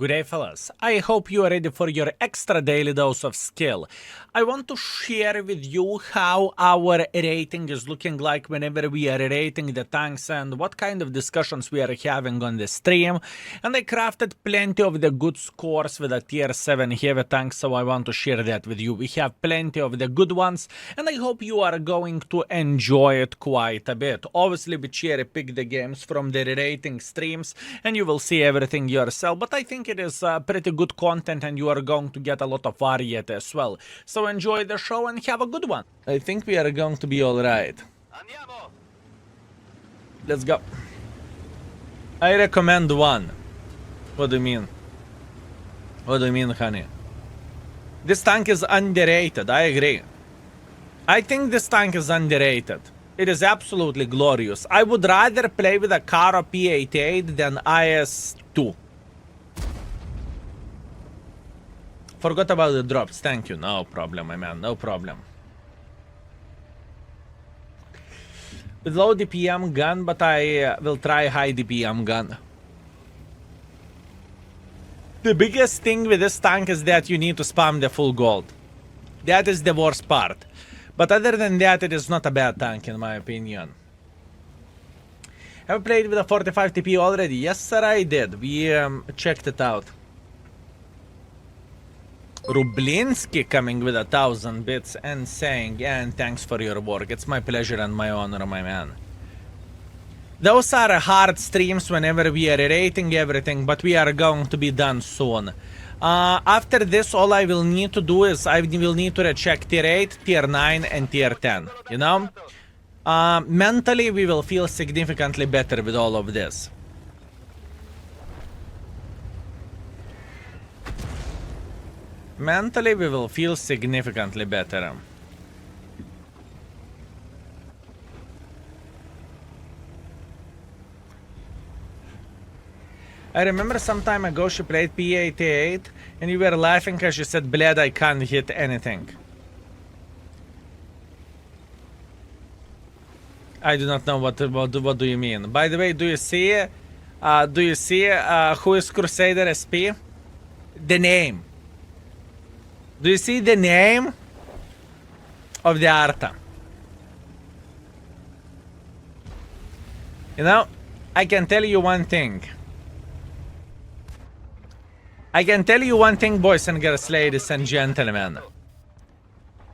Good day, fellas. I hope you are ready for your extra daily dose of skill. I want to share with you how our rating is looking like whenever we are rating the tanks and what kind of discussions we are having on the stream. And I crafted plenty of the good scores with a tier 7 heavy tank, so I want to share that with you. We have plenty of the good ones, and I hope you are going to enjoy it quite a bit. Obviously, we cherry pick the games from the rating streams, and you will see everything yourself, but I think it is pretty good content and you are going to get a lot of variety as well. So enjoy the show and have a good one. I think we are going to be alright. Let's go. I recommend one. What do you mean? What do you mean, honey? This tank is underrated, I agree. I think this tank is underrated. It is absolutely glorious. I would rather play with a Carro P.88 than IS-2. Forgot about the drops, thank you. No problem, my man, no problem. With low DPM gun, but I will try high DPM gun. The biggest thing with this tank is that you need to spam the full gold. That is the worst part. But other than that, it is not a bad tank in my opinion. Have you played with a 45 TP already? Yes sir, I did. We checked it out. Rublinsky coming with 1,000 bits and saying, and thanks for your work. It's my pleasure and my honor, my man. Those are hard streams whenever we are rating everything, but we are going to be done soon. After this, all I will need to do is I will need to recheck tier 8, tier 9, and tier 10, you know? Mentally, we will feel significantly better with all of this. Mentally, we will feel significantly better. I remember some time ago she played P.88 and you were laughing because she said, "Bled, I can't hit anything." I do not know what do you mean. By the way, do you see who is Crusader SP? The name. Do you see the name of the Arta? You know, I can tell you one thing. I can tell you one thing, boys and girls, ladies and gentlemen.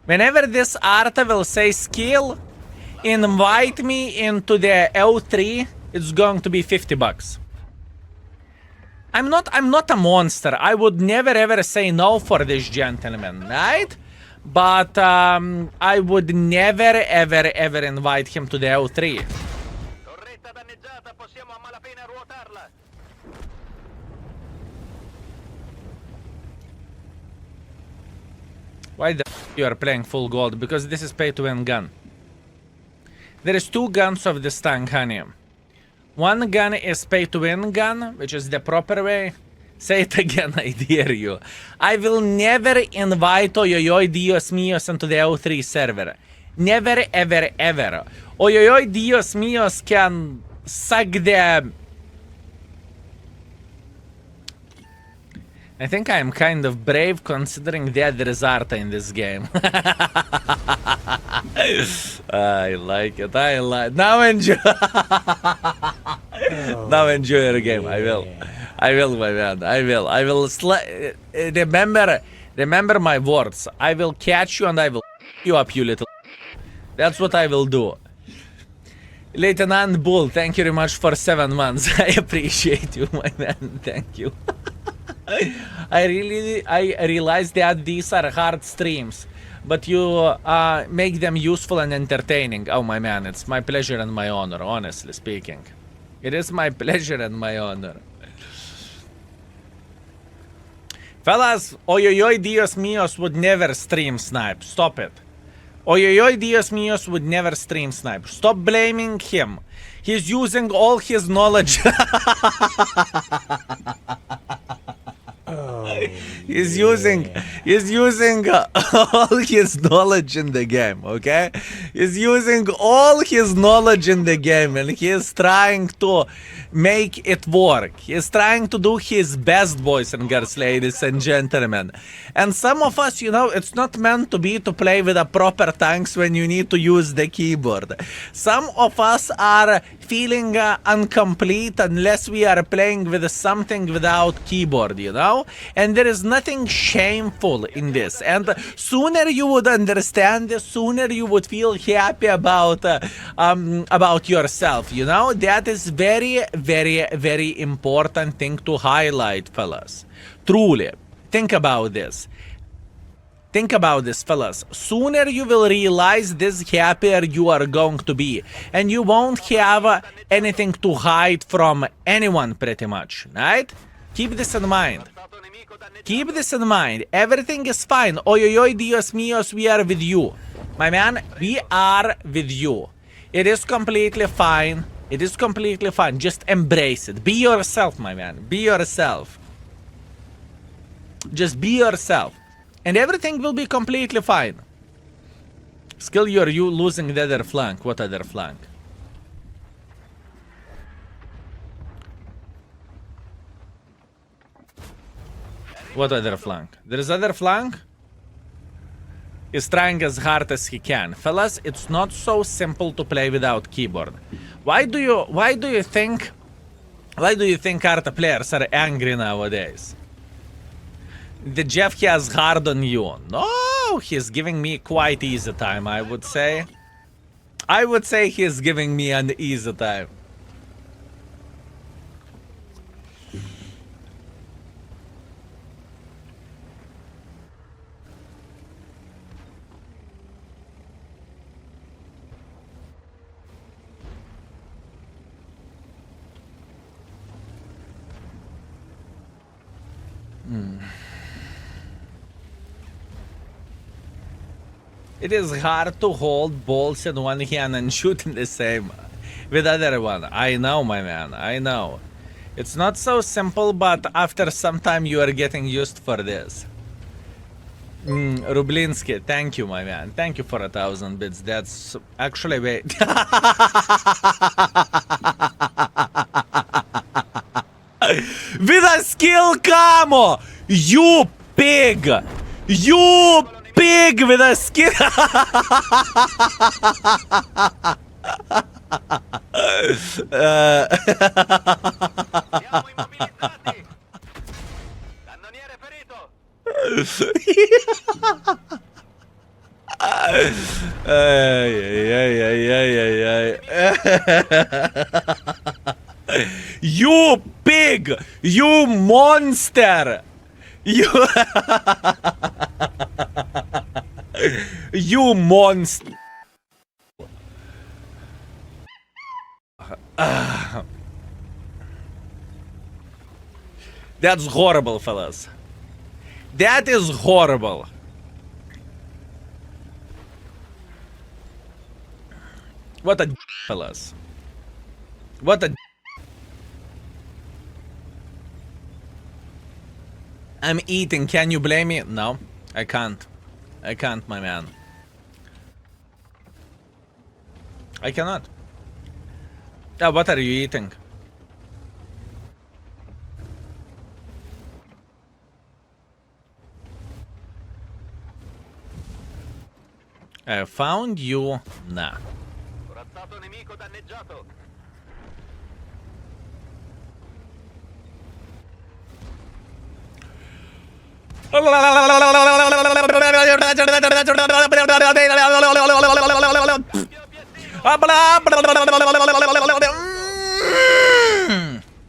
Whenever this Arta will say skill, invite me into the L3, it's going to be $50. I'm not a monster. I would never ever say no for this gentleman, right? But I would never ever invite him to the L3. Why the f you are playing full gold? Because this is pay to win gun. There is two guns of this tank, honey. One gun is pay to win gun, which is the proper way. Say it again, I dare you. I will never invite Oyoyoy Dios Mios into the L3 server. Never ever ever. Oyoyoy Dios Mios can suck the... I think I am kind of brave considering that there is Arta in this game. I like it, I like it. Now enjoy. Now enjoy your game, I will. I will, my man, I will. I will remember my words. I will catch you and I will you up, you little... That's what I will do. Lieutenant Bull, thank you very much for 7 months. I appreciate you, my man, thank you. I realize that these are hard streams, but you make them useful and entertaining. Oh my man, it's my pleasure and my honor, honestly speaking. It is my pleasure and my honor. Fellas, Oyoyoy Dios Mios would never stream snipe. Stop it. Oyoyoy Dios Mios would never stream snipe. Stop blaming him. He's using all his knowledge. He's using all his knowledge in the game, okay? He's using all his knowledge in the game and he is trying to make it work. He's trying to do his best, boys and girls, ladies and gentlemen. And some of us, you know, it's not meant to be to play with a proper tanks when you need to use the keyboard. Some of us are feeling incomplete unless we are playing with something without keyboard, you know? And there is nothing shameful in this. And sooner you would understand this, sooner you would feel happy about yourself, you know? That is very, very, very important thing to highlight, fellas. Truly. Think about this. Think about this, fellas. Sooner you will realize this, happier you are going to be. And you won't have anything to hide from anyone, pretty much, right? Keep this in mind. Keep this in mind. Everything is fine. Oi, oi, oi, Dios míos, we are with you. My man, we are with you. It is completely fine. It is completely fine. Just embrace it. Be yourself, my man. Be yourself. Just be yourself. And everything will be completely fine. Still, you losing the other flank. What other flank? What other flank? There is other flank? He's trying as hard as he can. Fellas, it's not so simple to play without keyboard. Why do you think Carta players are angry nowadays? The Jeff has hard on you. No, he's giving me quite easy time, I would say. I would say he's giving me an easy time. It is hard to hold balls in one hand and shoot in the same with other one. I know, my man. I know. It's not so simple, but after some time you are getting used for this. Rublinsky, thank you, my man. Thank you for 1,000 bits. That's actually wait. With a skill camo! You pig! You pig with a skill! You pig! You monster! You you monster! That's horrible, fellas. That is horrible. What a fellas. What a I'm eating, can you blame me? No, I can't. I can't, my man. I cannot. What are you eating? I found you. Nah.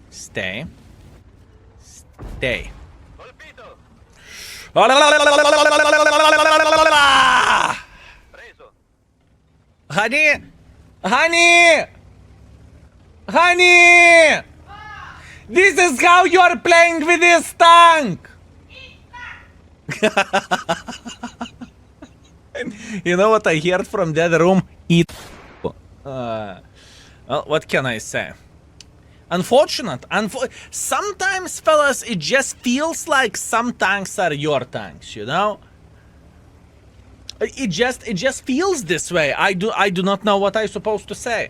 Stay. Stay. Honey! Honey! Honey! This is how you're playing with this tank! You know what I heard from the other room? Eat. Well, what can I say? Unfortunate. Sometimes, fellas, it just feels like some tanks are your tanks, you know? It just feels this way. I do not know what I'm supposed to say.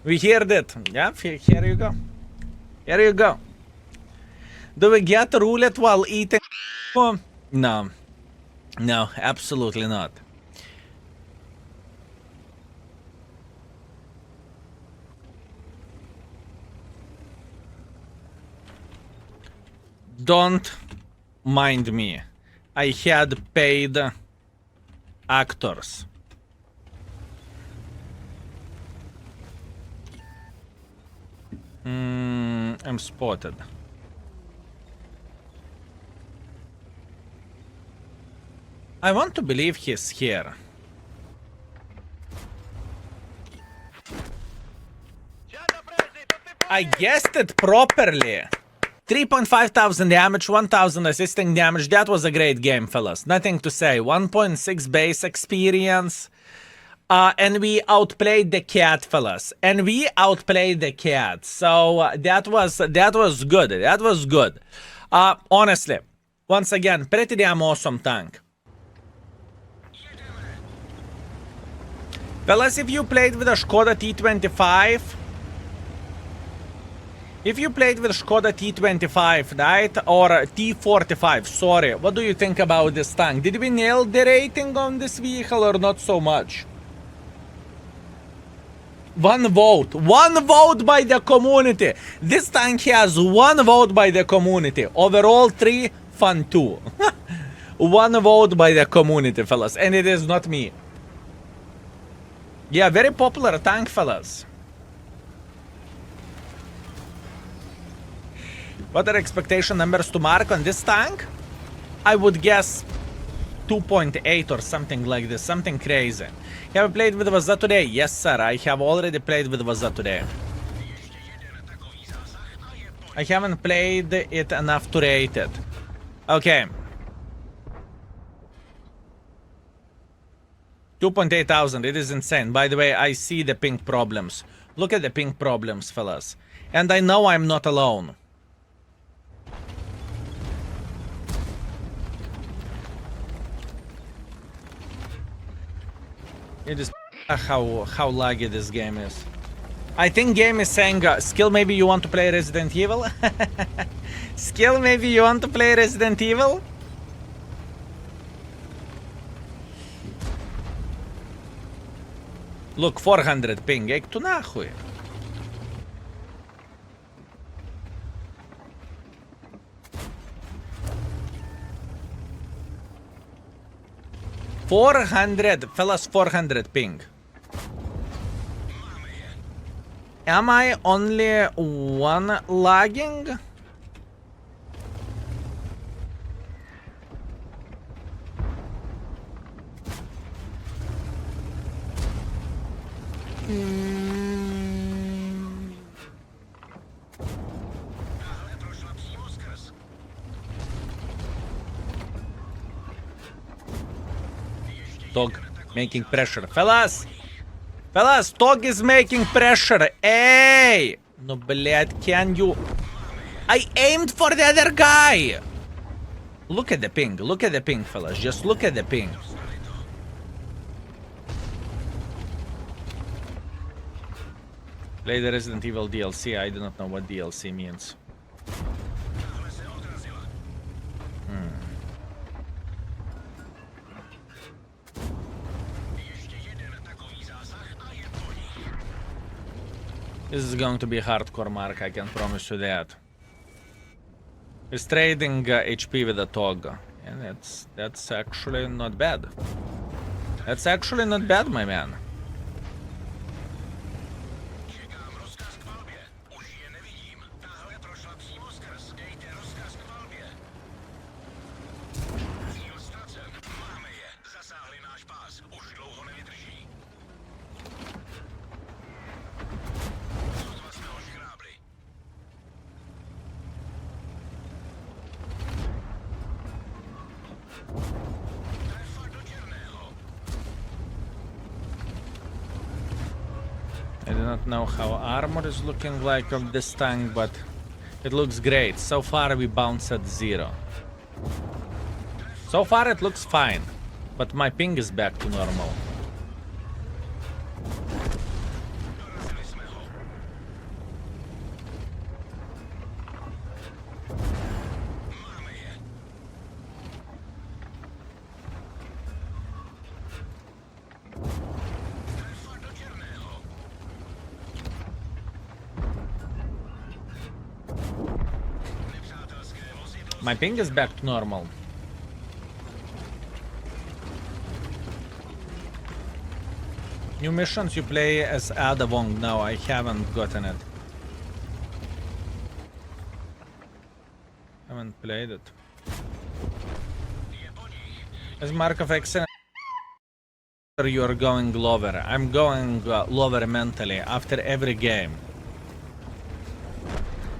We heard it. Yeah, here you go. Here you go. Do we get roulette while eating? No. No, absolutely not. Don't mind me. I had paid actors. I'm spotted. I want to believe he's here. I guessed it properly. 3.5 thousand damage, 1000 assisting damage. That was a great game, fellas. Nothing to say. 1.6 base experience. And we outplayed the cat, fellas. And we outplayed the cat. So that was good. That was good. Honestly, once again, pretty damn awesome tank. Fellas, if you played with a Skoda T25, if you played with Skoda T25, right, or T45, sorry, what do you think about this tank? Did we nail the rating on this vehicle or not so much? One vote by the community. This tank has one vote by the community. Overall 3, fun 2. One vote by the community, fellas, and it is not me. Yeah, very popular tank, fellas. What are expectation numbers to mark on this tank? I would guess 2.8 or something like this, something crazy. Have you played with VII today? Yes, sir, I have already played with VII today. I haven't played it enough to rate it. Okay. 2.8 thousand, it is insane. By the way, I see the ping problems. Look at the ping problems, fellas. And I know I'm not alone. It is how laggy this game is. I think game is saying, Skill, maybe you want to play Resident Evil? Skill, maybe you want to play Resident Evil? Look, 400 ping, эй, кто нахуй? Fellas, 400 ping. Am I only one lagging? Dog making pressure. Fellas! Fellas, Dog is making pressure. Hey! No, блядь, can you... I aimed for the other guy! Look at the ping. Look at the ping, fellas. Just look at the ping. Play the Resident Evil DLC. I do not know what DLC means. This is going to be hardcore, Mark, I can promise you that. He's trading HP with a TOG. And that's actually not bad. That's actually not bad, my man. not know how armor is looking like of this tank, but it looks great. So far we bounce at 0. So far it looks fine, but my ping is back to normal. My ping is back to normal. New missions you play as Ada Wong. No, I haven't gotten it. Haven't played it. As Mark of Excellence, you are going lower. I'm going lower mentally after every game.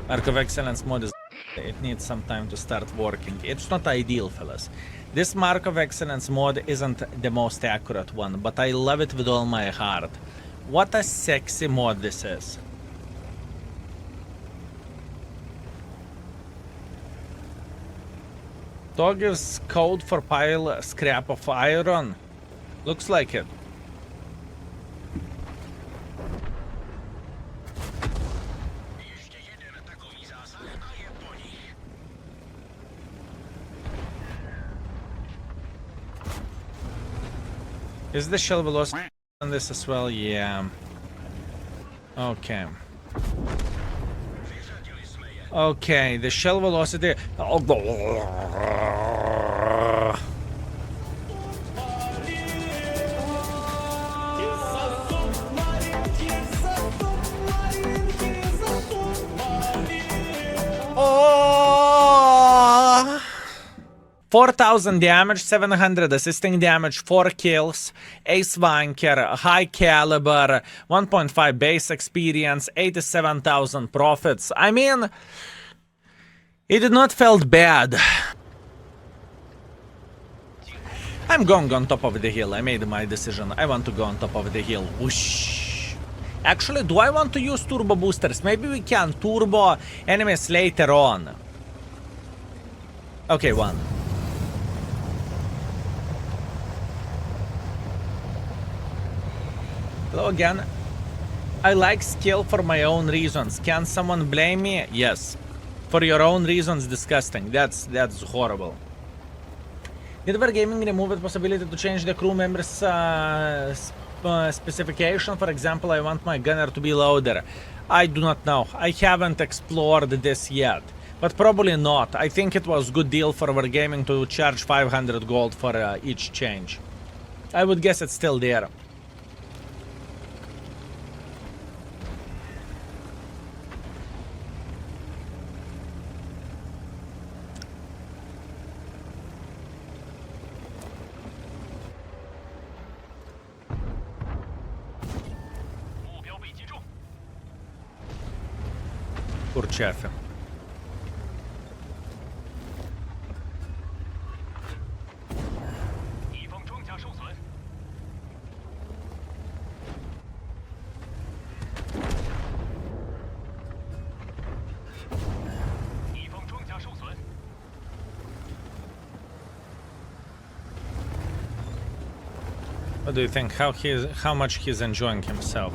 Mark of Excellence mod is... It needs some time to start working. It's not ideal, fellas. This Mark of Excellence mod isn't the most accurate one, but I love it with all my heart. What a sexy mod this is. Dog is code for pile scrap of iron. Looks like it. Is the shell velocity on this as well? Yeah. Okay. Okay, the shell velocity. Oh! 4,000 damage, 700 assisting damage, 4 kills, ace wanker, high caliber, 1.5 base experience, 87,000 profits. I mean, it did not felt bad. I'm going on top of the hill. I made my decision. I want to go on top of the hill. Whoosh. Actually, do I want to use turbo boosters? Maybe we can turbo enemies later on. Okay, one. Hello again. I like skill for my own reasons. Can someone blame me? Yes. For your own reasons, disgusting. That's horrible. Did Wargaming remove the possibility to change the crew members' specification? For example, I want my gunner to be louder. I do not know. I haven't explored this yet. But probably not. I think it was a good deal for Wargaming to charge 500 gold for each change. I would guess it's still there. Kurchefe. What do you think? How much he's enjoying himself?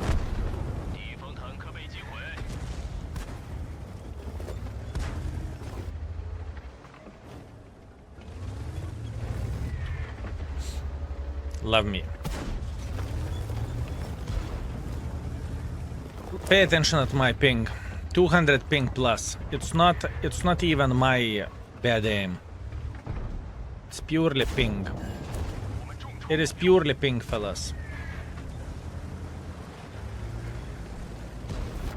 Love me. Pay attention at my ping. 200 ping plus. It's not even my bad aim. It's purely ping. It is purely ping, fellas.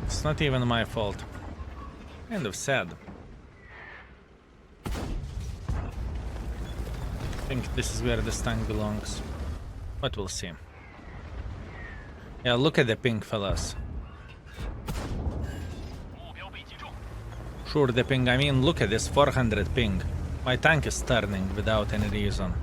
It's not even my fault. Kind of sad. I think this is where this tank belongs. But we'll see. Yeah, look at the ping, fellas. Sure, the ping, I mean, look at this 400 ping. My tank is turning without any reason.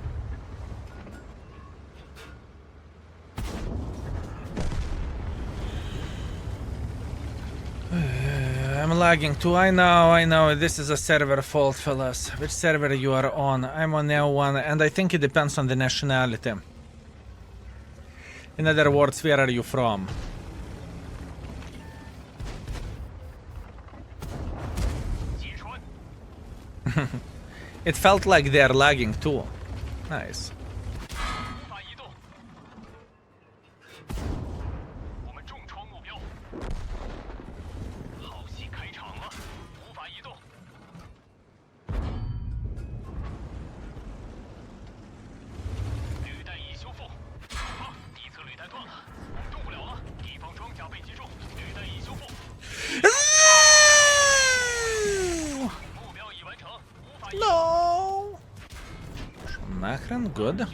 I'm lagging too. I know. This is a server fault, fellas. Which server you are on? I'm on L1, and I think it depends on the nationality. In other words, where are you from? It felt like they're lagging too. Nice. No. Nachren, good.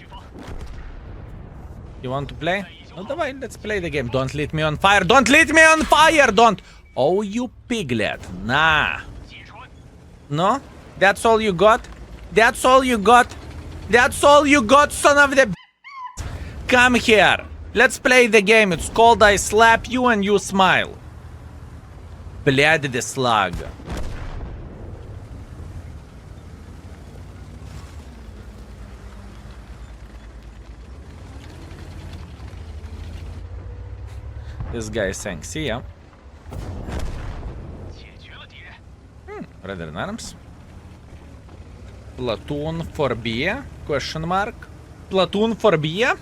You want to play? No, давай, let's play the game. Don't let me on fire. Don't let me on fire. Don't. Oh, you piglet. Nah. No? That's all you got? That's all you got? That's all you got, son of the... Come here. Let's play the game. It's called I slap you and you smile. Блядь, the slug. This guy is saying, see ya. Red arms. Platoon for beer? Question mark. Platoon for beer?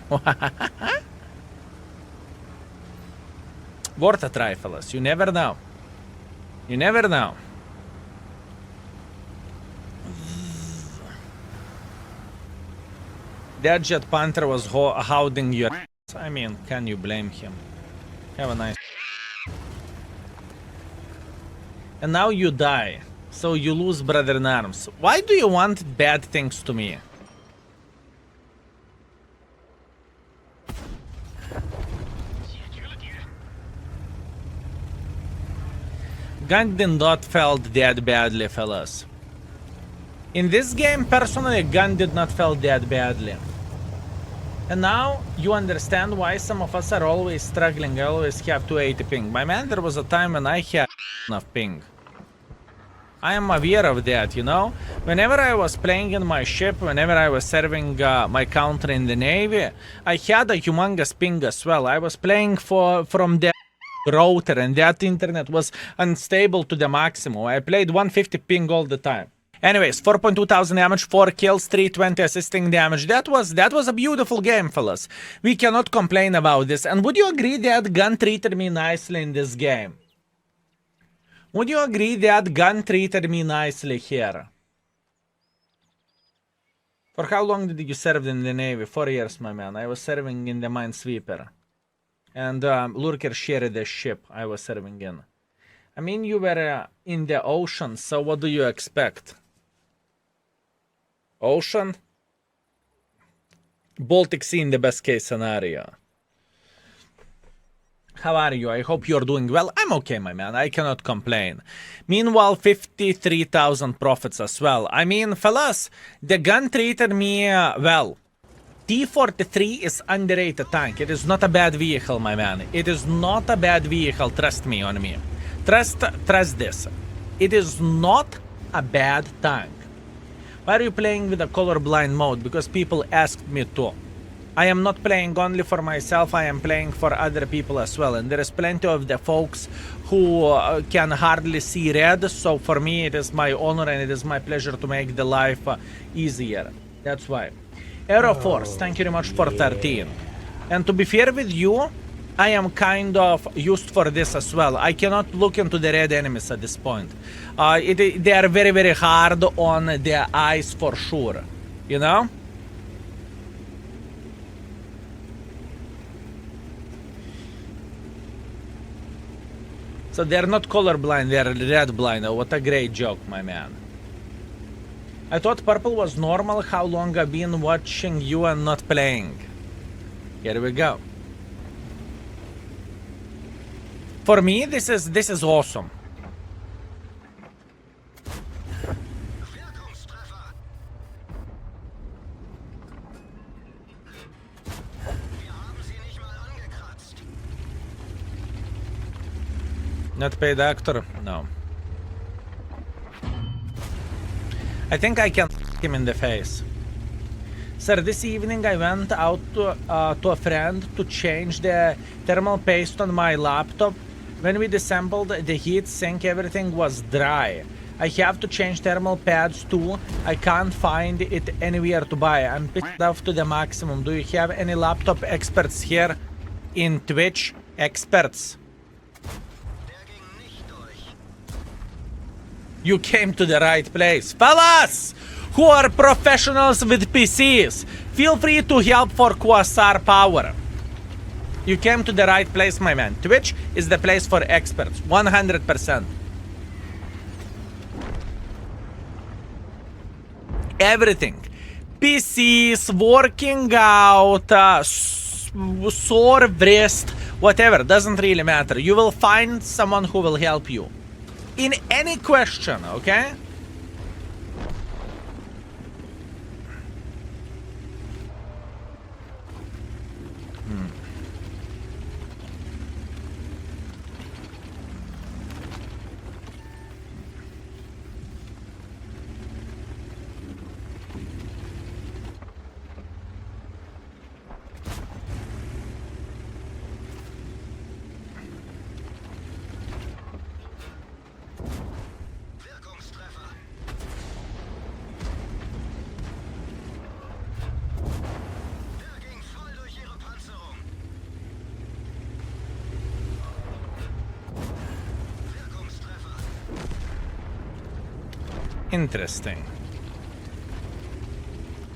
Worth a try, fellas. You never know. You never know. That Jet Panther was holding your... I mean, can you blame him? Have a nice... And now you die. So you lose brother in arms. Why do you want bad things to me? Gun did not felt that badly, fellas. In this game, personally, gun did not felt that badly. And now you understand why some of us are always struggling. I always have 280 ping. My man, there was a time when I had enough ping. I am aware of that, you know. Whenever I was playing in my ship, whenever I was serving my country in the Navy, I had a humongous ping as well. I was playing from the router and that internet was unstable to the maximum. I played 150 ping all the time. Anyways, 4.2 thousand damage, 4 kills, 320 assisting damage. That was a beautiful game, fellas. We cannot complain about this. And would you agree that gun treated me nicely in this game? Would you agree that gun treated me nicely here? For how long did you serve in the Navy? 4 years, my man. I was serving in the Minesweeper. And Lurker shared the ship I was serving in. I mean, you were in the ocean, so what do you expect? Ocean? Baltic Sea in the best case scenario. How are you? I hope you're doing well. I'm okay, my man. I cannot complain. Meanwhile, 53,000 profits as well. I mean, fellas, the gun treated me well. T-43 is underrated tank. It is not a bad vehicle, my man. It is not a bad vehicle. Trust me on me. Trust this. It is not a bad tank. Why are you playing with a colorblind mode? Because people asked me to. I am not playing only for myself, I am playing for other people as well. And there is plenty of the folks who can hardly see red. So for me, it is my honor and it is my pleasure to make the life easier. That's why. Aero Force, thank you very much for 13. And to be fair with you, I am kind of used for this as well. I cannot look into the red enemies at this point. They are very, very hard on their eyes for sure. You know? So they're not colorblind, they're red blind. Oh, what a great joke, my man. I thought purple was normal. How long I've been watching you and not playing. Here we go. For me, this is awesome. Not paid actor? No. I think I can him in the face. Sir, this evening I went out to a friend to change the thermal paste on my laptop. When we disassembled the heat sink, everything was dry. I have to change thermal pads too. I can't find it anywhere to buy. I'm pissed off to the maximum. Do you have any laptop experts here in Twitch? Experts. You came to the right place. Fellas who are professionals with PCs, feel free to help for Quasar Power. You came to the right place, my man. Twitch is the place for experts, 100%. Everything. PCs, working out, sore wrist, whatever, doesn't really matter. You will find someone who will help you. In any question, okay? Interesting.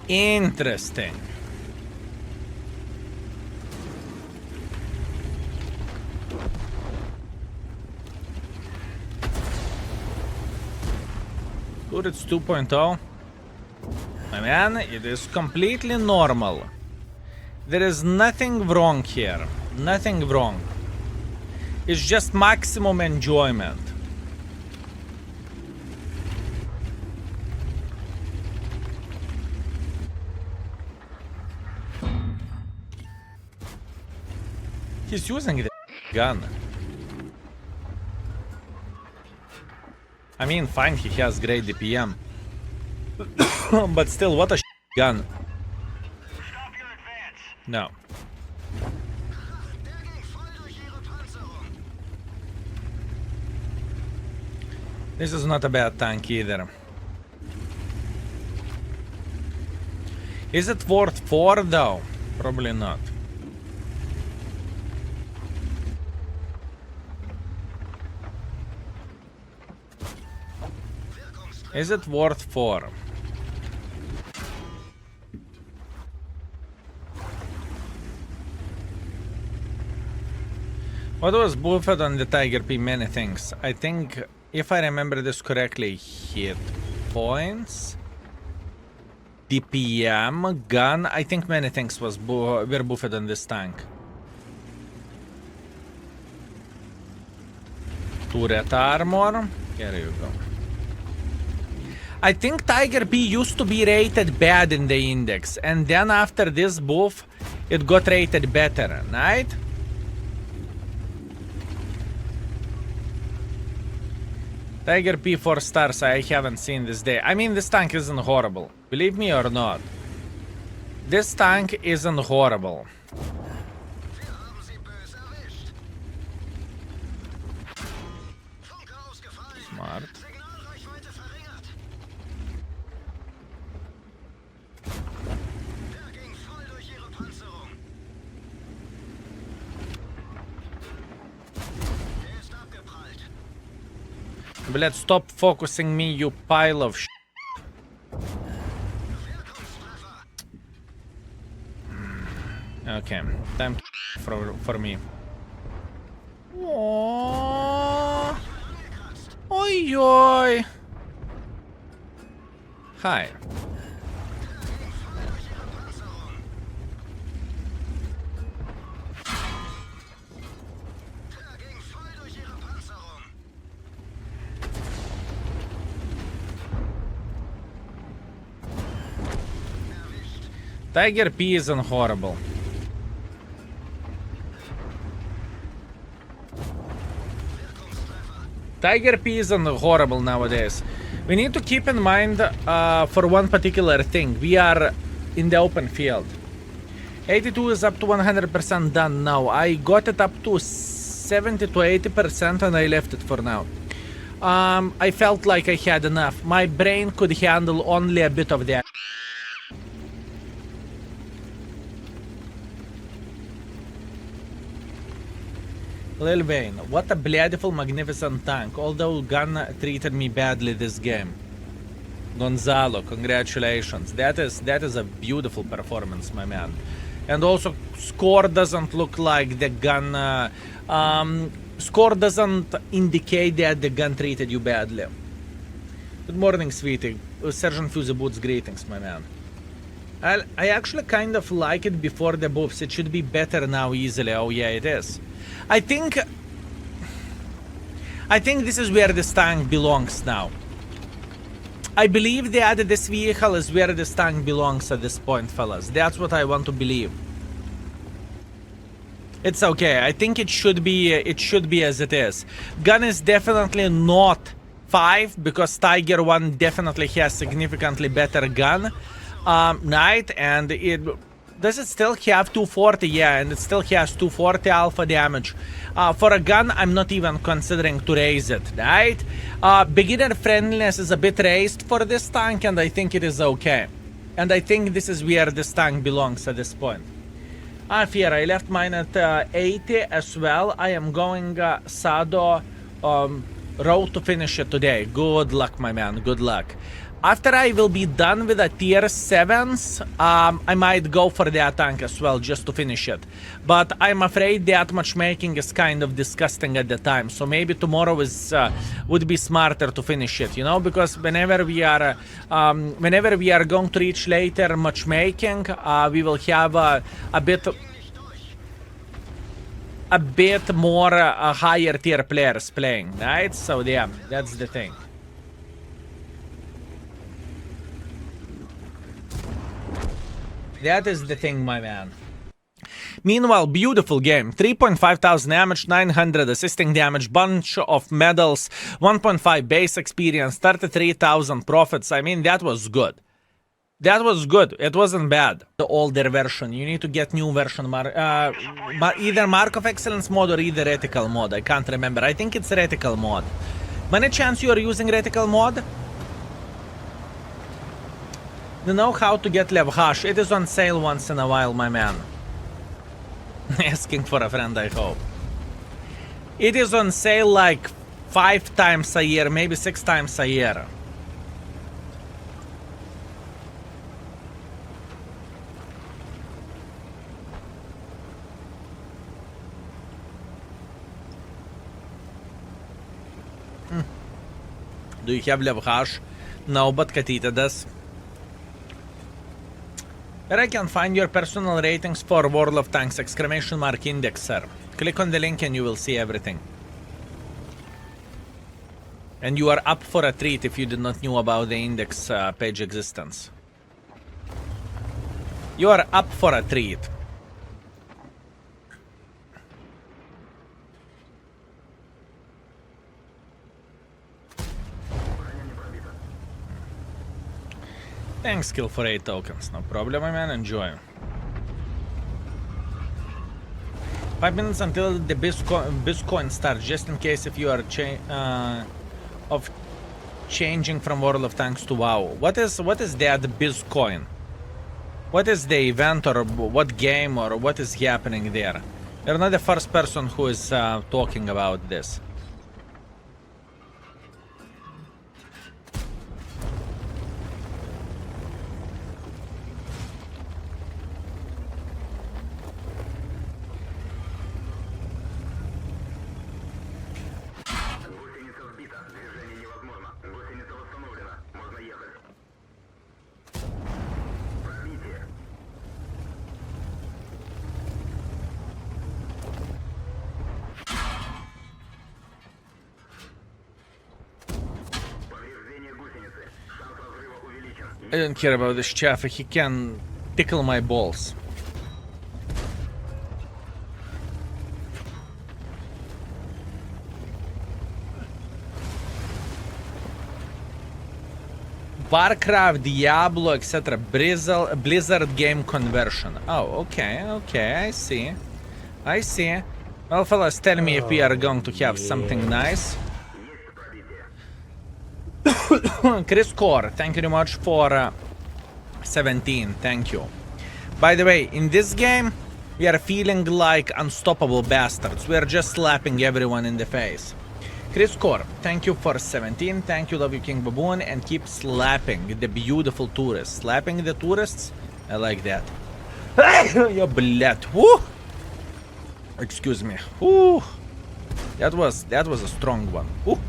Interesting. Good, it's 2.0. My man, it is completely normal. There is nothing wrong here. Nothing wrong. It's just maximum enjoyment. He's using the gun. I mean, fine, he has great DPM. But still, what a gun. No. This is not a bad tank either. Is it worth 4 though? Probably not. Is it worth 4? What was buffed on the Tiger P? Many things. I think, if I remember this correctly, hit points, DPM, gun. I think many things were buffed on this tank. Turret armor. Here you go. I think Tiger P used to be rated bad in the index, and then after this buff, it got rated better, right? Tiger P 4 stars, I haven't seen this day. I mean, this tank isn't horrible. Believe me or not. This tank isn't horrible. Smart. Let's stop focusing me, you pile of sh**. Okay, time for me. Aww. Oi, oi. Hi. Tiger P isn't horrible. Tiger P isn't horrible nowadays. We need to keep in mind for one particular thing. We are in the open field. 82 is up to 100% done now. I got it up to 70 to 80% and I left it for now. I felt like I had enough. My brain could handle only a bit of that. Lil Wayne, what a beautiful, magnificent tank. Although gun treated me badly this game. Gonzalo, congratulations. That is a beautiful performance, my man. And also, score doesn't look like the gun. Score doesn't indicate that the gun treated you badly. Good morning, sweetie. Sergeant Fusey Boots, greetings, my man. I actually kind of like it before the buffs. It should be better now easily. Oh yeah, it is. I think this is where this tank belongs now. I believe that this vehicle is where this tank belongs at this point, fellas. That's what I want to believe. It's okay. I think it should be as it is. Gun is definitely not 5 because Tiger 1 definitely has significantly better gun. Knight, and does it still have 240? Yeah, and it still has 240 alpha damage. For a gun, I'm not even considering to raise it, right? Beginner friendliness is a bit raised for this tank, and I think it is okay. And I think this is where this tank belongs at this point. Fear, I left mine at 80 as well. I am going Sado road to finish it today. Good luck, my man, good luck. After I will be done with the tier 7s, I might go for that tank as well, just to finish it. But I'm afraid that matchmaking is kind of disgusting at the time, so maybe tomorrow is would be smarter to finish it, you know, because whenever we are going to reach later matchmaking, we will have a bit more higher tier players playing, right? So yeah, that's the thing. That is the thing, my man. Meanwhile, beautiful game. 3.5 thousand damage, 900 assisting damage, bunch of medals, 1.5 base experience, 33,000 profits. I mean, that was good. That was good. It wasn't bad. The older version. You need to get new version. Either Mark of Excellence mod or either Reticle mod. I can't remember. I think it's Reticle mod. Any chance you are using Reticle mod? You know how to get Levhash. It is on sale once in a while, my man. Asking for a friend, I hope. It is on sale like 5 times a year, maybe 6 times a year. Do you have Levhash? No, but Katita does. Where I can find your personal ratings for World of Tanks, ! Index, sir. Click on the link and you will see everything. And you are up for a treat if you did not know about the index page existence. You are up for a treat. Thanks, Skill, for 8 tokens. No problem, my man. Enjoy. 5 minutes until the Bitcoin starts, just in case if you are changing from World of Tanks to WoW. What is that Bitcoin? What is the event or what game or what is happening there? You're not the first person who is talking about this. I don't care about this chaff, he can tickle my balls. Warcraft, Diablo, etc. Blizzard game conversion. Oh, okay, I see. Well, fellas, tell me if we are going to have something nice. Chris Core, thank you very much for 17, thank you. By the way, in this game, we are feeling like unstoppable bastards. We are just slapping everyone in the face. Chris Core, thank you for 17, thank you, love you King Baboon, and keep slapping the beautiful tourists. Slapping the tourists? I like that. Yo, блядь, woo! Excuse me. Woo! That was a strong one. Woo!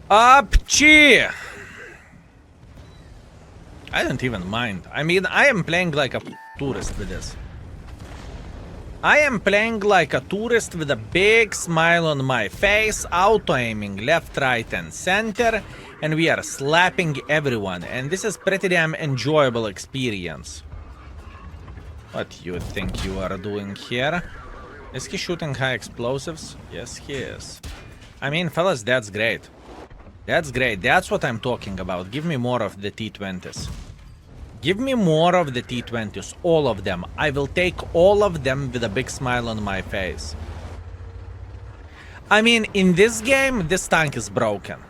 Upchi! I don't even mind. I mean, I am playing like a tourist with this. I am playing like a tourist with a big smile on my face, auto-aiming left, right, and center, and we are slapping everyone, and this is pretty damn enjoyable experience. What you think you are doing here? Is he shooting high explosives? Yes, he is. I mean, fellas, that's great. That's great. That's what I'm talking about. Give me more of the T20s. Give me more of the T20s. All of them. I will take all of them with a big smile on my face. I mean, in this game, this tank is broken.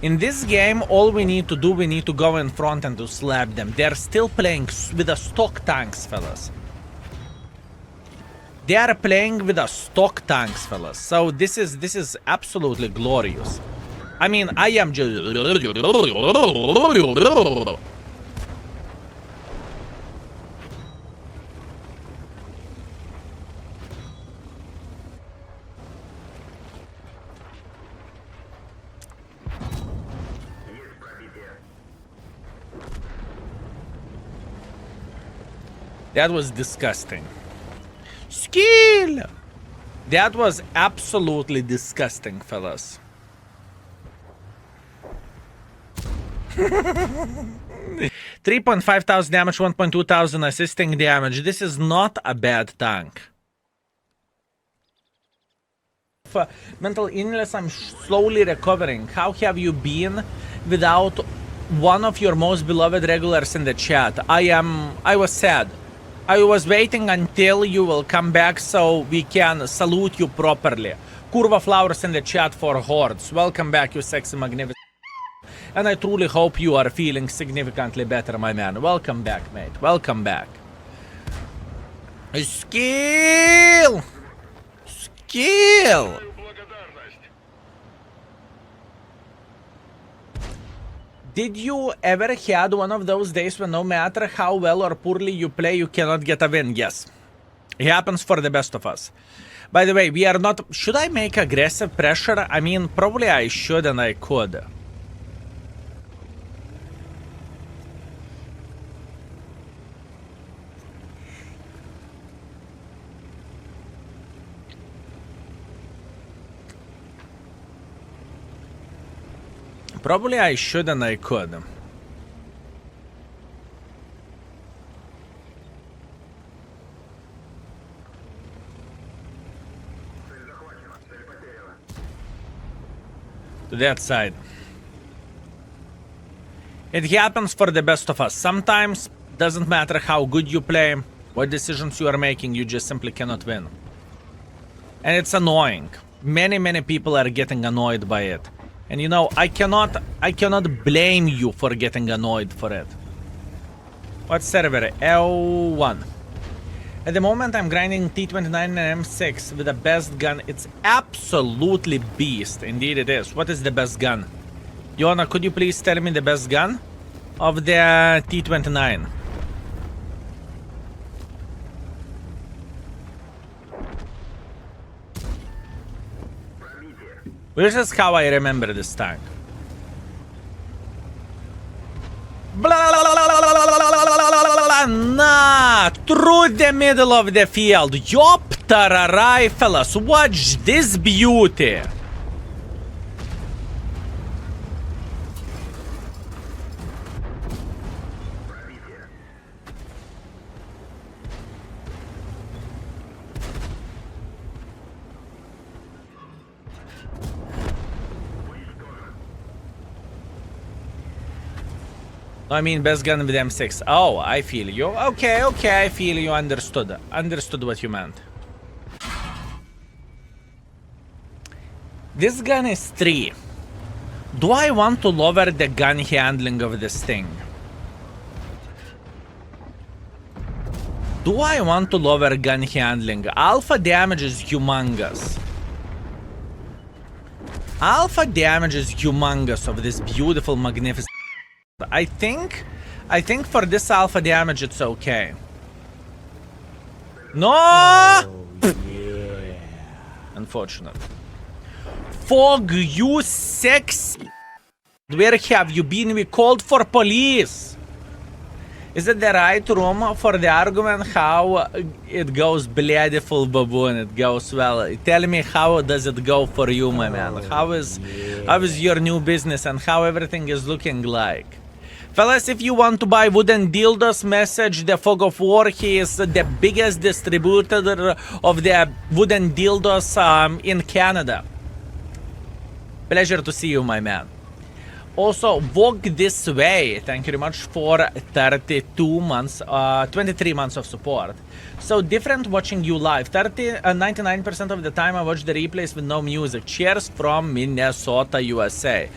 In this game, all we need to do, we need to go in front and to slap them. They're still playing with the stock tanks, fellas. They are playing with the stock tanks, fellas. So this is absolutely glorious. I mean, I am just... That was disgusting. Skill! That was absolutely disgusting, fellas. 3.5 thousand damage, 1.2 thousand assisting damage. This is not a bad tank. For mental illness, I'm slowly recovering. How have you been without one of your most beloved regulars in the chat? I was sad. I was waiting until you will come back so we can salute you properly. Curva flowers in the chat for hordes. Welcome back, you sexy magnificent. And I truly hope you are feeling significantly better, my man. Welcome back, mate. Welcome back. Skill! Skill! Did you ever had one of those days when no matter how well or poorly you play, you cannot get a win? Yes. It happens for the best of us. By the way, we are not... Should I make aggressive pressure? I mean, probably I should and I could. Probably I should and I could. To that side. It happens for the best of us. Sometimes, doesn't matter how good you play, what decisions you are making, you just simply cannot win. And it's annoying. Many people are getting annoyed by it. And you know, I cannot blame you for getting annoyed for it. What server? L1. At the moment I'm grinding T29 and M6 with the best gun. It's absolutely beast. Indeed it is. What is the best gun? Yona, could you please tell me the best gun of the T29? This is how I remember this tank. Nah, through the middle of the field. Yop-tararai, fellas. Watch this beauty. I mean, best gun with M6. Oh, I feel you. Okay, I feel you. Understood. Understood what you meant. This gun is 3. Do I want to lower the gun handling of this thing? Do I want to lower gun handling? Alpha damage is humongous. Alpha damage is humongous of this beautiful, magnificent... I think for this alpha damage it's okay. No! Oh, yeah. Unfortunate. Fog, you sex... Where have you been? We called for police. Is it the right room for the argument how it goes? Bloody baboon, it goes well. Tell me, how does it go for you, my man? How is your new business and how everything is looking like? Fellas, if you want to buy wooden dildos, message the Fog of War. He is the biggest distributor of the wooden dildos in Canada. Pleasure to see you, my man. Also, walk this way. Thank you very much for 32 months, 23 months of support. So different watching you live. 99% of the time I watch the replays with no music. Cheers from Minnesota, USA.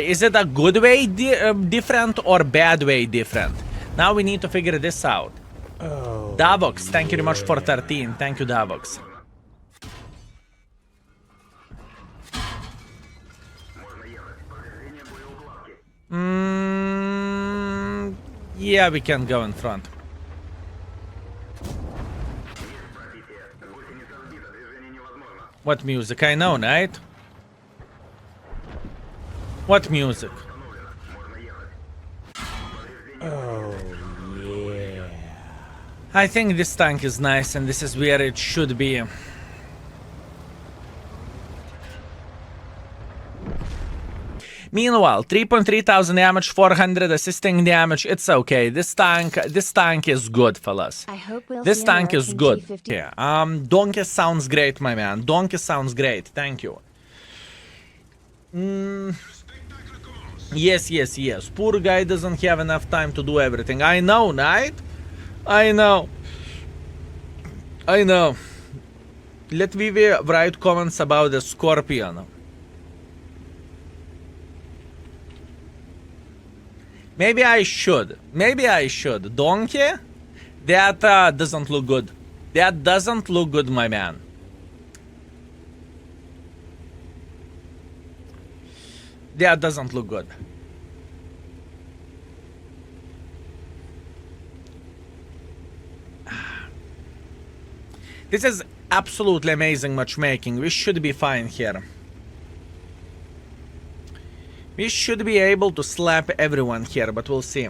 Is it a good way different or bad way different? Now we need to figure this out. Oh, Davox, thank you very much for 13. Thank you, Davox. Yeah, we can go in front. What music? I know, right? What music? Oh, yeah. I think this tank is nice and this is where it should be. Meanwhile, 3.3 thousand damage, 400 assisting damage. It's okay. This tank is good, fellas. I hope we'll this see tank is good. G50. Yeah. Donkey sounds great, my man. Donkey sounds great. Thank you. Yes. Poor guy doesn't have enough time to do everything. I know, right? I know. Let me write comments about the Scorpion. Maybe I should. Donkey? That doesn't look good. That doesn't look good, my man. That doesn't look good. This is absolutely amazing matchmaking. We should be fine here. We should be able to slap everyone here, but we'll see.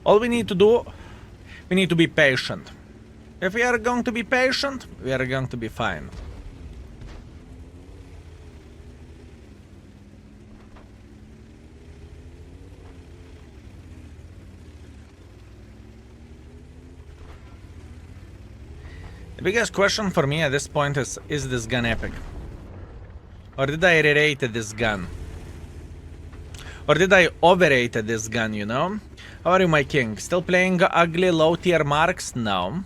All we need to do, we need to be patient. If we are going to be patient, we are going to be fine. The biggest question for me at this point is this gun epic? Or did I rate this gun? Or did I overrate this gun, you know? How are you, my king? Still playing ugly low tier marks? No.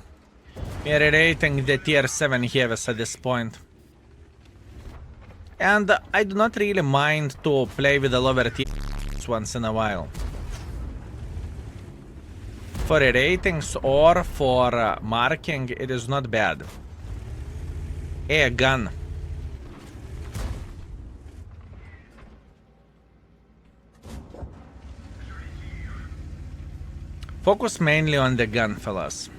We are rating the tier 7 heavies at this point. And I do not really mind to play with the lower tier once in a while. For ratings or for marking, it is not bad. Hey, a gun. Focus mainly on the gun, fellas.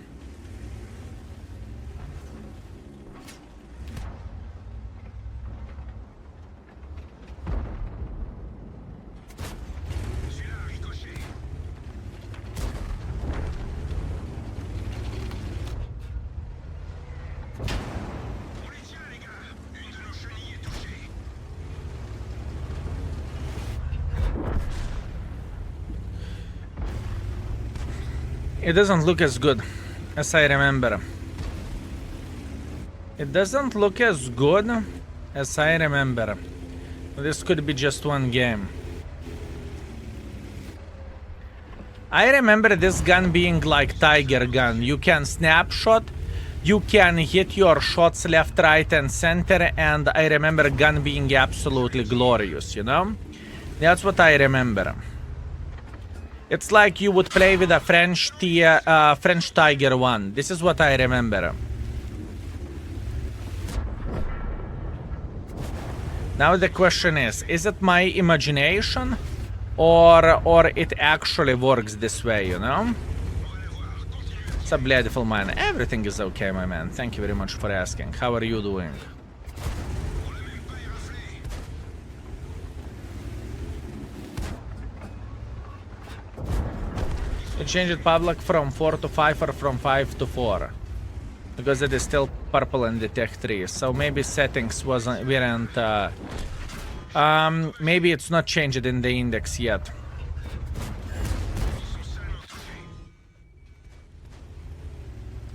It doesn't look as good as I remember. It doesn't look as good as I remember. This could be just one game. I remember this gun being like Tiger gun. You can snapshot, you can hit your shots left, right, and center, and I remember gun being absolutely glorious, you know? That's what I remember. It's like you would play with a French Tiger one. This is what I remember. Now the question is it my imagination or it actually works this way, you know? It's a beautiful man. Everything is okay, my man. Thank you very much for asking. How are you doing? You changed public from 4 to 5 or from 5 to 4? Because it is still purple in the Tech 3, so maybe settings weren't maybe it's not changed in the index yet.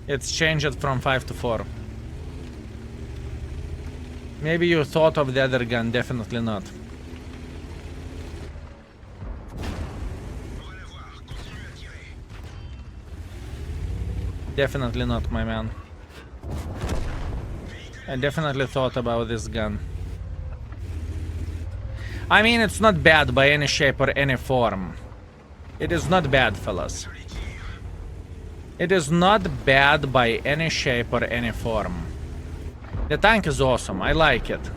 It's changed from 5 to 4. Maybe you thought of the other gun, definitely not. Definitely not, my man. I definitely thought about this gun. I mean, it's not bad by any shape or any form. It is not bad, fellas. It is not bad by any shape or any form. The tank is awesome, I like it.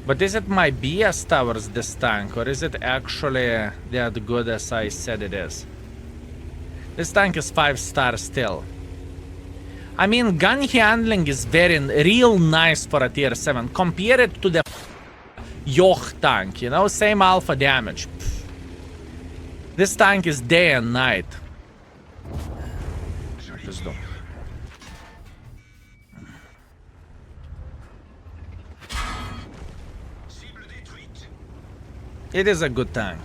But is it my BS towards this tank, or is it actually that good as I said it is? This tank is 5-star still. I mean, gun handling is real nice for a tier 7. Compare it to the Yoch tank, you know, same alpha damage. This tank is day and night. It is a good tank.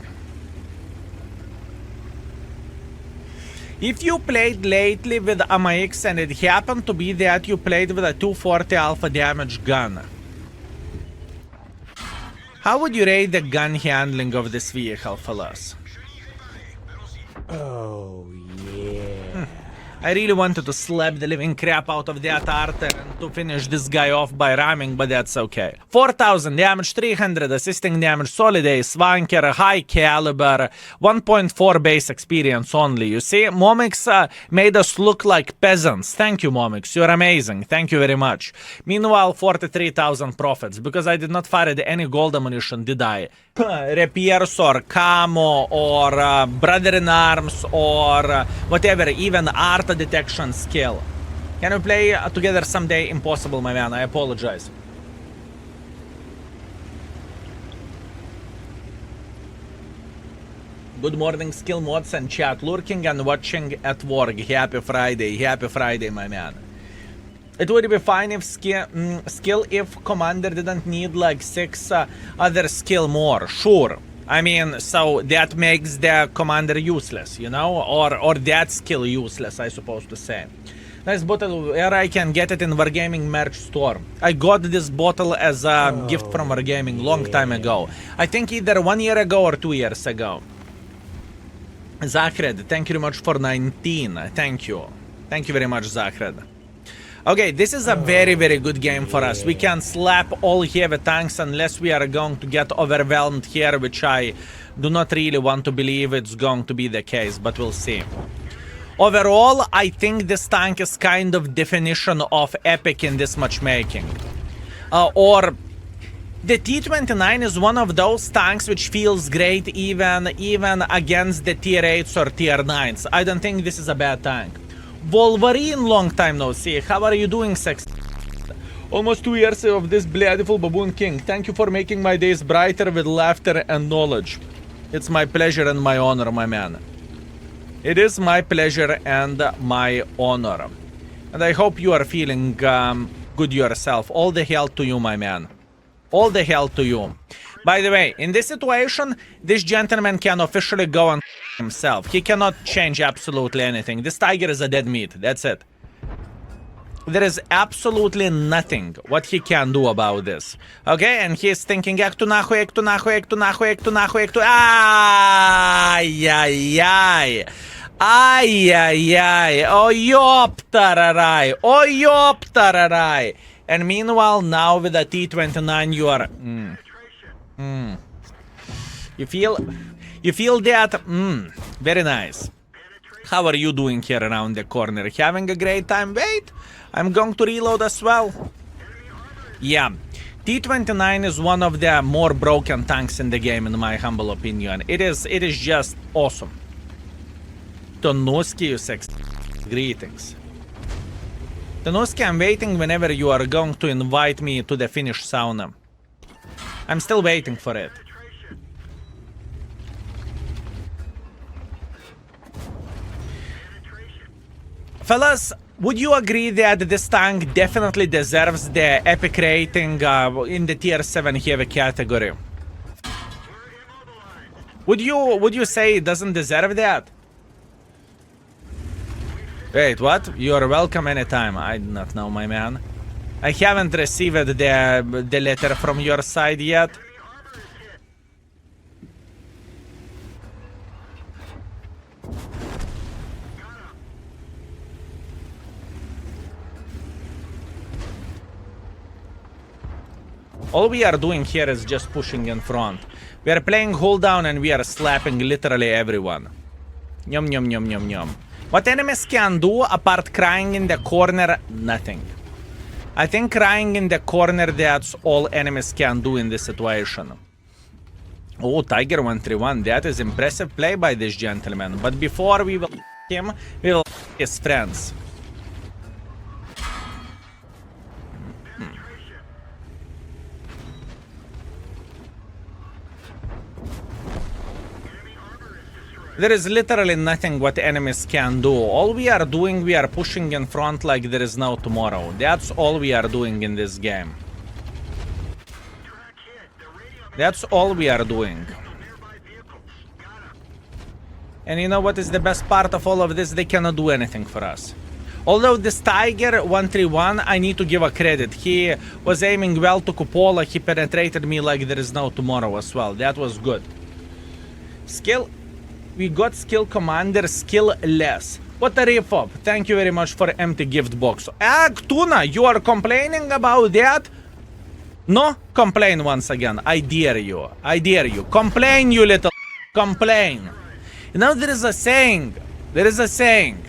If you played lately with AMX and it happened to be that you played with a 240 alpha damage gun, how would you rate the gun handling of this vehicle, fellas? Oh, yeah. I really wanted to slap the living crap out of that Arthur and to finish this guy off by ramming, but that's okay. 4,000 damage, 300 assisting damage, solid ace, swanker, high caliber, 1.4 base experience only. You see, Momix made us look like peasants. Thank you, Momix. You're amazing. Thank you very much. Meanwhile, 43,000 profits, because I did not fire any gold ammunition, did I? Repairs or camo or brother-in-arms or whatever, even art detection skill. Can we play together someday? Impossible, my man. I apologize. Good morning, skill mods and chat. Lurking and watching at work. Happy Friday. Happy Friday, my man. It would be fine if skill if commander didn't need like 6 other skill more. Sure. I mean, so that makes the commander useless, you know? Or that skill useless, I suppose to say. Nice bottle, where I can get it in Wargaming merch store. I got this bottle as a gift from Wargaming long time ago. I think either 1 year ago or 2 years ago. Zachred, thank you very much for 19. Thank you. Thank you very much, Zachred. Okay, this is a very, very good game for us. We can slap all heavy tanks unless we are going to get overwhelmed here, which I do not really want to believe it's going to be the case, but we'll see. Overall, I think this tank is kind of definition of epic in this matchmaking. Or the T-29 is one of those tanks which feels great even against the tier 8s or tier 9s. I don't think this is a bad tank. Wolverine, long time no see. How are you doing, sex? Almost 2 years of this beautiful Baboon King. Thank you for making my days brighter with laughter and knowledge. It's my pleasure and my honor, my man. It is my pleasure and my honor. And I hope you are feeling good yourself. All the hell to you, my man. All the hell to you. By the way, in this situation, this gentleman can officially go on himself. He cannot change absolutely anything. This tiger is a dead meat. That's it. There is absolutely nothing what he can do about this. Okay, and he's thinking, ек ту нахуй, ек ту нахуй, ек ту нахуй, ек ту нахуй, ек ту... Ай-яй-яй. Ай-яй-яй. Oh, ёптараrai. Oh, ёптараrai. And meanwhile, now with the T29, you are... You feel that? Very nice. How are you doing here around the corner? Having a great time? Wait, I'm going to reload as well. Yeah, T29 is one of the more broken tanks in the game, in my humble opinion. It is just awesome. Tonuski, you sex. Greetings. Tonuski, I'm waiting whenever you are going to invite me to the Finnish sauna. I'm still waiting for it. Fellas, would you agree that this tank definitely deserves the epic rating in the tier 7 heavy category? Would you say it doesn't deserve that? Wait, what? You are welcome anytime. I do not know, my man. I haven't received the letter from your side yet. All we are doing here is just pushing in front. We are playing hold down and we are slapping literally everyone. Yum yum yum yum yum. What enemies can do apart crying in the corner? Nothing. I think crying in the corner, that's all enemies can do in this situation. Oh, Tiger 131, that is impressive play by this gentleman. But before we will him, we will his friends. There is literally nothing what enemies can do. All we are doing, we are pushing in front like there is no tomorrow. That's all we are doing in this game. That's all we are doing. And you know what is the best part of all of this? They cannot do anything for us. Although this Tiger 131, I need to give a credit. He was aiming well to Cupola. He penetrated me like there is no tomorrow as well. That was good. Skill. We got skill commander, skill less. What a rip-up. Thank you very much for empty gift box. Tuna, you are complaining about that? No? Complain once again. I dare you. I dare you. Complain, you little... Complain. You know, there is a saying. There is a saying.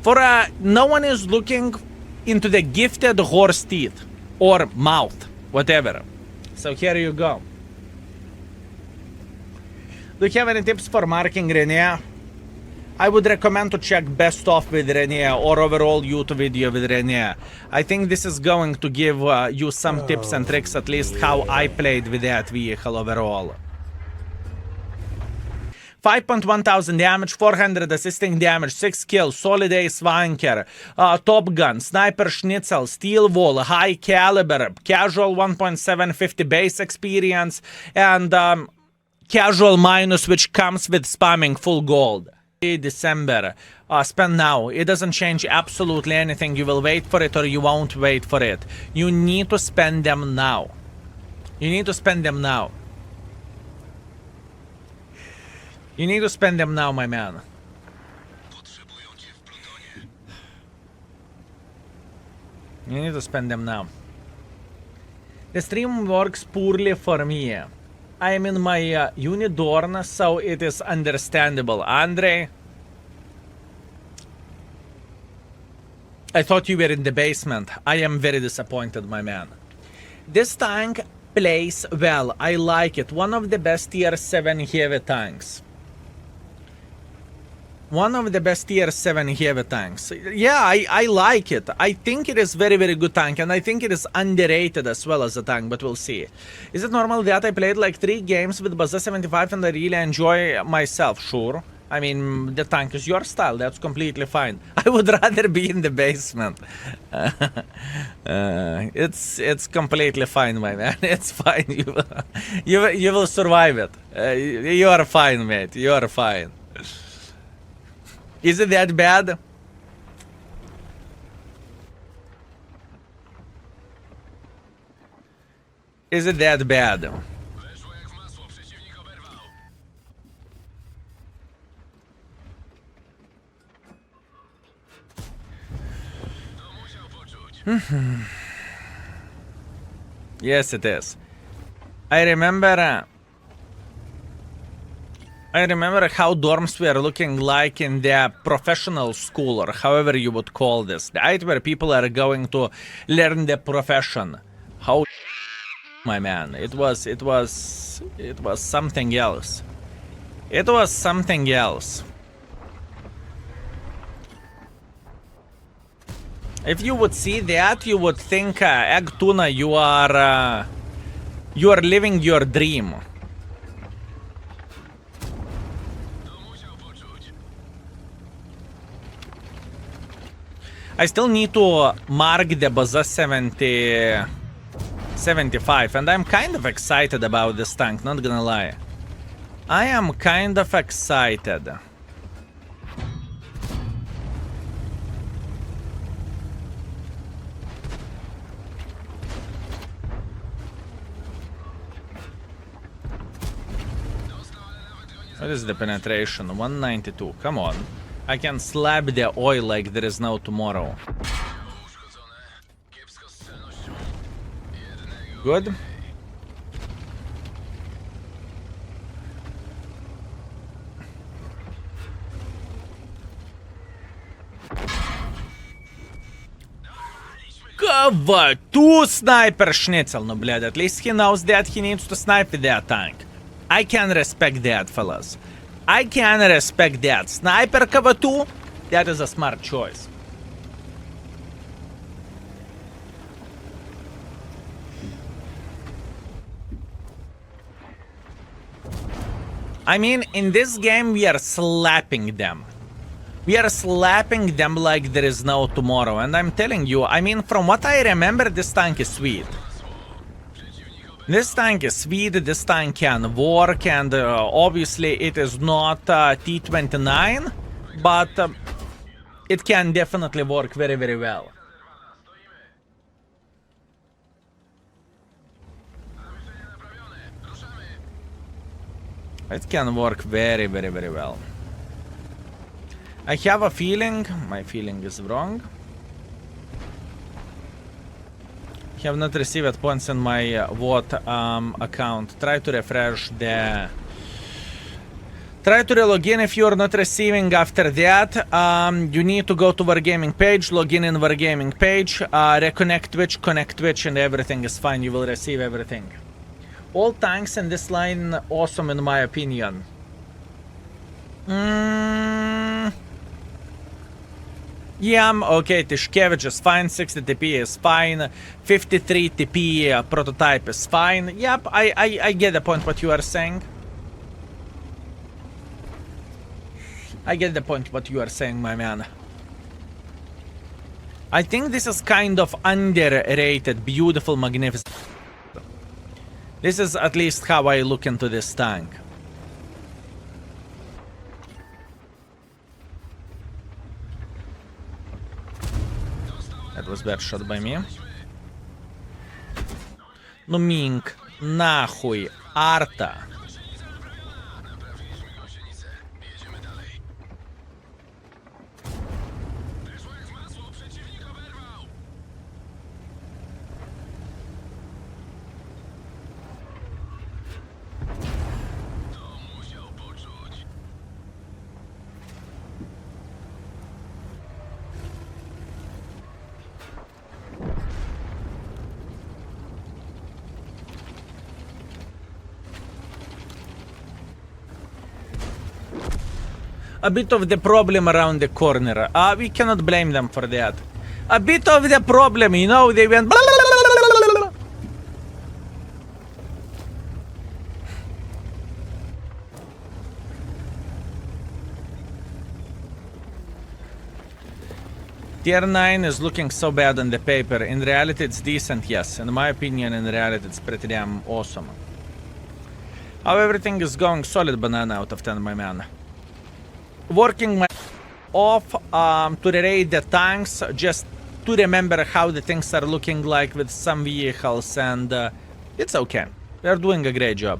For no one is looking into the gifted horse teeth. Or mouth. Whatever. So here you go. Do you have any tips for marking Rene? I would recommend to check best of with Rene or overall YouTube video with Rene. I think this is going to give you some tips and tricks, at least how I played with that vehicle overall. 5.1 thousand damage, 400 assisting damage, 6 kills, solid ace wanker, top gun, sniper schnitzel, steel wall, high caliber, casual 1.750 base experience, and casual minus, which comes with spamming full gold. December. Spend now. It doesn't change absolutely anything. You will wait for it or you won't wait for it. You need to spend them now. You need to spend them now. You need to spend them now, my man. You need to spend them now. The stream works poorly for me. I am in my Unidorn, so it is understandable. Andre, I thought you were in the basement. I am very disappointed, my man. This tank plays well. I like it. One of the best tier 7 heavy tanks. One of the best tier 7 heavy tanks. Yeah, I like it. I think it is very, very good tank, and I think it is underrated as well as a tank, but we'll see. Is it normal that I played like 3 games with Baza 75 and I really enjoy myself? Sure. I mean, the tank is your style. That's completely fine. I would rather be in the basement. It's completely fine, my man. It's fine. You will survive it. You are fine, mate. You are fine. Is it that bad? Is it that bad? Yes, it is. I remember how dorms were looking like in the professional school, or however you would call this, right? Where people are going to learn the profession. How, my man, it was something else. It was something else. If you would see that, you would think, Egg Tuna, you are living your dream. I still need to mark the Baza 75, and I'm kind of excited about this tank, not gonna lie. I am kind of excited. What is the penetration? 192. Come on. I can slap the oil like there is no tomorrow. Good. Cover 2 sniper schnitzel. No, blad, at least he knows that he needs to snipe that tank. I can respect that, fellas. I can respect that. Sniper cover 2, that is a smart choice. I mean, in this game, we are slapping them. We are slapping them like there is no tomorrow. And I'm telling you, I mean, from what I remember, this tank is sweet. This tank is sweet, this tank can work, and obviously it is not T29, but it can definitely work very, very well. It can work very, very, very well. I have a feeling, my feeling is wrong. Have not received points in my account. Try to refresh the... Try to log in if you are not receiving after that. You need to go to Wargaming page, log in Wargaming page, reconnect Twitch, connect Twitch, and everything is fine. You will receive everything. All tanks in this line awesome in my opinion. Yeah, okay, Tishkevich is fine, 60 TP is fine, 53 TP prototype is fine. Yep, I get the point what you are saying. I get the point what you are saying, my man. I think this is kind of underrated, beautiful, magnificent. This is at least how I look into this tank. That was bad shot by me. Ну, Минг, нахуй, арта. A bit of the problem around the corner. We cannot blame them for that. A bit of the problem, you know, they went... Tier 9 is looking so bad on the paper. In reality, it's decent, yes. In my opinion, in reality, it's pretty damn awesome. How everything is going solid, banana out of 10, my man. Working my off to raid the tanks, just to remember how the things are looking like with some vehicles, and It's okay. They're doing a great job.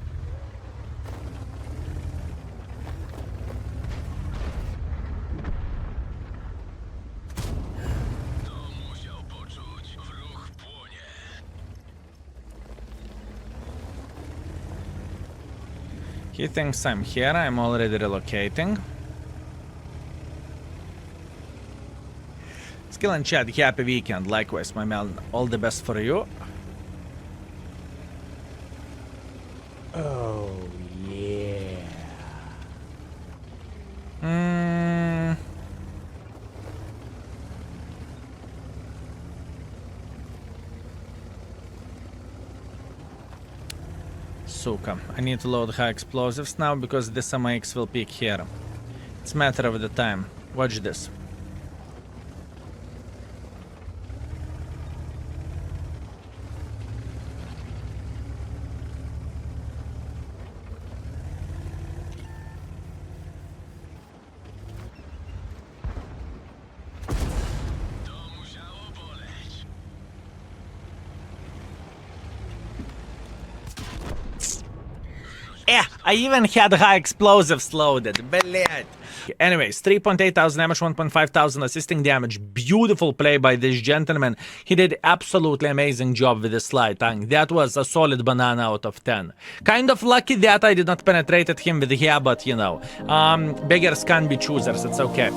He thinks I'm here. I'm already relocating. Skill and chat, happy weekend. Likewise, my man. All the best for you. Oh, yeah. Suka. I need to load high explosives now because this MX will peak here. It's a matter of the time. Watch this. Yeah, I even had high explosives loaded. Блять. Anyways, 3.8 thousand damage, 1.5 thousand assisting damage. Beautiful play by this gentleman. He did absolutely amazing job with the slide tank. That was a solid banana out of 10. Kind of lucky that I did not penetrate him with here, but you know, beggars can't be choosers. It's okay.